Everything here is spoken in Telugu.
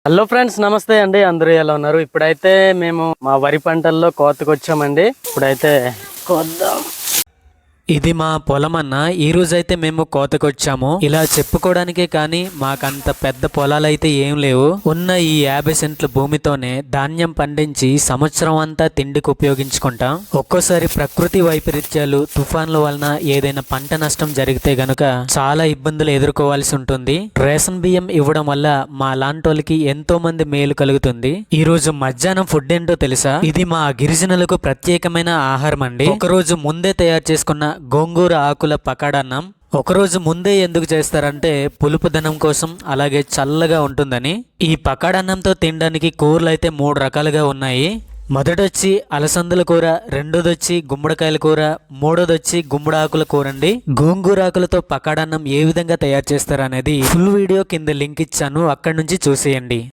హలో ఫ్రెండ్స్, నమస్తే అండి. అందరూ ఎలా ఉన్నారు? ఇప్పుడైతే మేము మా వరి పంటల్లో కోతకు వచ్చామండి. ఇప్పుడైతే కోద్దాం. ఇది మా పొలం అన్న. ఈ రోజైతే మేము కోతకొచ్చాము. ఇలా చెప్పుకోవడానికే కానీ మాకంత పెద్ద పొలాలైతే ఏం లేవు. ఉన్న ఈ 50 సెంట్ల భూమితోనే ధాన్యం పండించి సంవత్సరం అంతా తిండికి ఉపయోగించుకుంటాం. ఒక్కోసారి ప్రకృతి వైపరీత్యాలు, తుఫాన్ల వలన ఏదైనా పంట నష్టం జరిగితే గనుక చాలా ఇబ్బందులు ఎదుర్కోవాల్సి ఉంటుంది. రేషన్ బియ్యం ఇవ్వడం వల్ల మా లాంటోళ్ళకి ఎంతో మంది మేలు కలుగుతుంది. ఈ రోజు మధ్యాహ్నం ఫుడ్ ఏంటో తెలుసా? ఇది మా గిరిజనులకు ప్రత్యేకమైన ఆహారం అండి. ఒకరోజు ముందే తయారు చేసుకున్న గోంగూర ఆకుల పకాడన్నం. ఒకరోజు ముందే ఎందుకు చేస్తారంటే పులుపుదనం కోసం, అలాగే చల్లగా ఉంటుందని. ఈ పకాడన్నంతో తినడానికి కూరలు అయితే 3 రకాలుగా ఉన్నాయి. మొదటొచ్చి అలసందల కూర, రెండోదొచ్చి గుమ్మడికాయల కూర, మూడోదొచ్చి గుమ్మడాకుల కూర అండి. గోంగూర ఆకులతో పకాడన్నం ఏ విధంగా తయారు చేస్తారు అనేది ఫుల్ వీడియో కింద లింక్ ఇచ్చాను, అక్కడి నుంచి చూసేయండి.